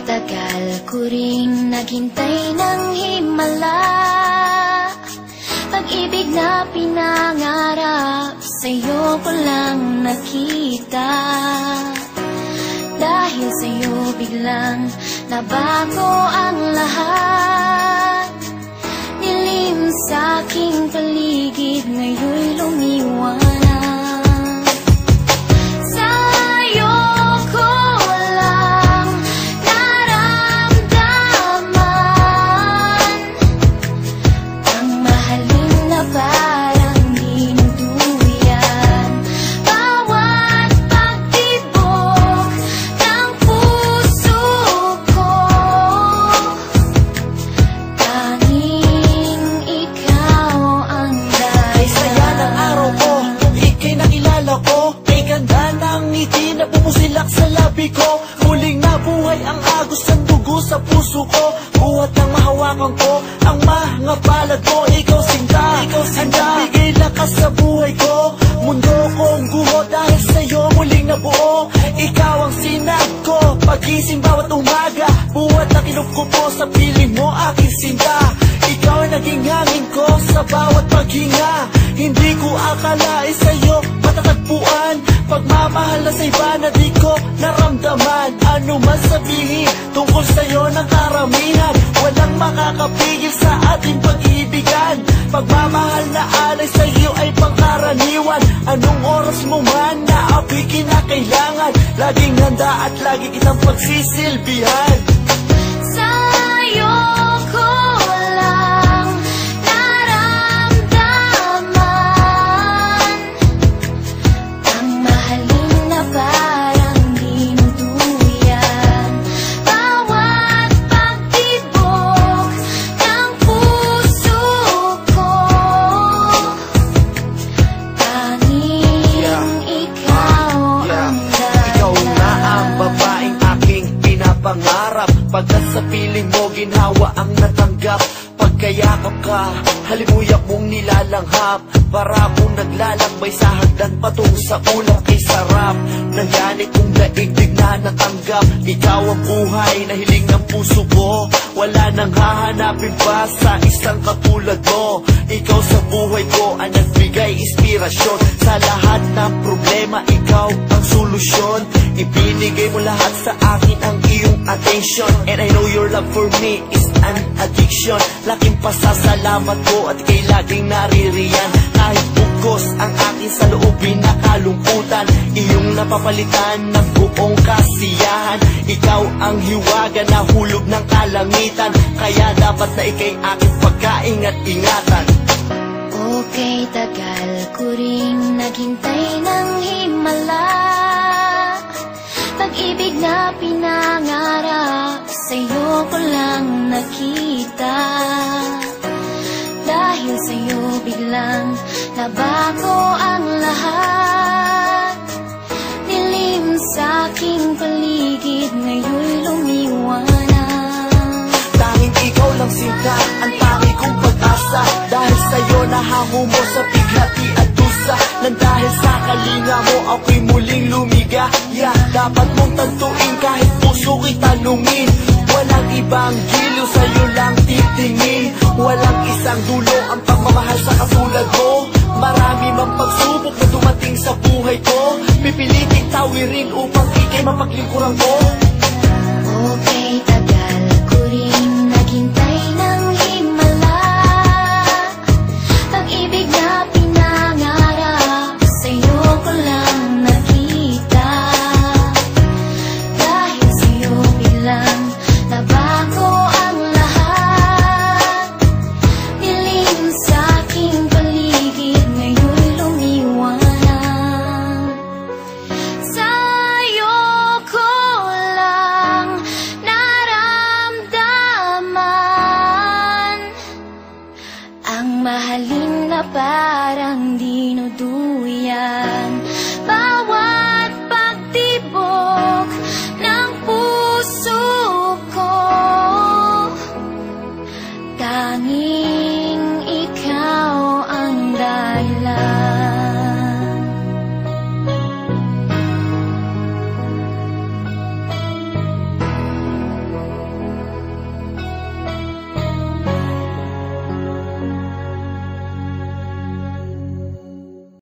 tagal ko ring naghintay ng himala, pag-ibig na pinangarap sa'yo ko lang nakita. Dahil sa'yo biglang nabago ang lahat, dilim sa aking paligid ngayon'y lumiwanag. Sa labi ko, muling nabuhay ang agos ng dugo sa puso ko. Buhat ng mahawakan ko ang mga palad mo. Ikaw sinta, bigay lakas sa buhay ko. Mundo kong guho dahil sa'yo muling nabuo. Ikaw ang sinag ko, pagising bawat umaga. Buhat na kinukupo sa piling mo aking sinta. Ikaw ang naging hangin ko sa bawat paghinga. Hindi ko akalain sa'yo matatagpuan. Pagmamahal na sa iba na di ko naramdaman. Ano man sabihin tungkol sa'yo ng karamihan, walang makakapigil sa ating pag-ibigan. Pagmamahal na alay sa'yo ay pangkaraniwan. Anong oras mo man na ako'y kinakailangan, laging handa at lagi kitang pagsisilbihan. Sa'yo ko lang naramdaman ang mahalin na parang dinuduyan. Bawat pagtibok ng puso ko, tanging ikaw ang dahilan. Ikaw na ang babaeng aking pinapangarap. Pagkat sa piling mo ginhawa ang natanggap. Pagkayakap ka, halimuyak mong nilalanghap. Para akong naglalakbay sa hagdan patung sa ulap kay sarap. Nangyari kong daigdig na natanggap. Ikaw ang buhay na hiling ng puso ko. Wala nang hahanapin pa sa isang katulad mo. Ikaw sa buhay ko ang nagbigay inspirasyon. Sa lahat ng problema, ikaw ang solusyon. Ibinigay mo lahat sa akin ang iyong attention. And I know your love for me is an addiction. Laking pasasalamat ko at ika'y laging naririyan. Kahit bugos ang aking saloobin na kalungkutan, iyong napapalitan ng buong kasiyahan. Ikaw ang hiwaga na hulog ng kalangitan, kaya dapat na ika'y aking pagkain at ingatan. Okay, tagal ko ring naghintay ng himala, pag-ibig na pinangarap sa'yo ko lang nakita. Dahil sa'yo biglang nabago ang lahat, dilim sa aking paligid ngayon'y lumiwanag. Tanging ikaw lang sinta, ang tangi kong pag-asa. Dahil sa'yo nahango mo sa bighati at dusa. Nang dahil sa kalinga mo ako'y muling lumigaya. Dapat mong tantuin kahit puso ko'y tanungin. Walang ibang giliw, sa'yo lang titingin. Walang isang dulo ang pagmamahal sa katulad mo. Marami mang pagsubok na dumating sa buhay ko, pipiliting tawirin upang ika'y mapaglingkuran ko.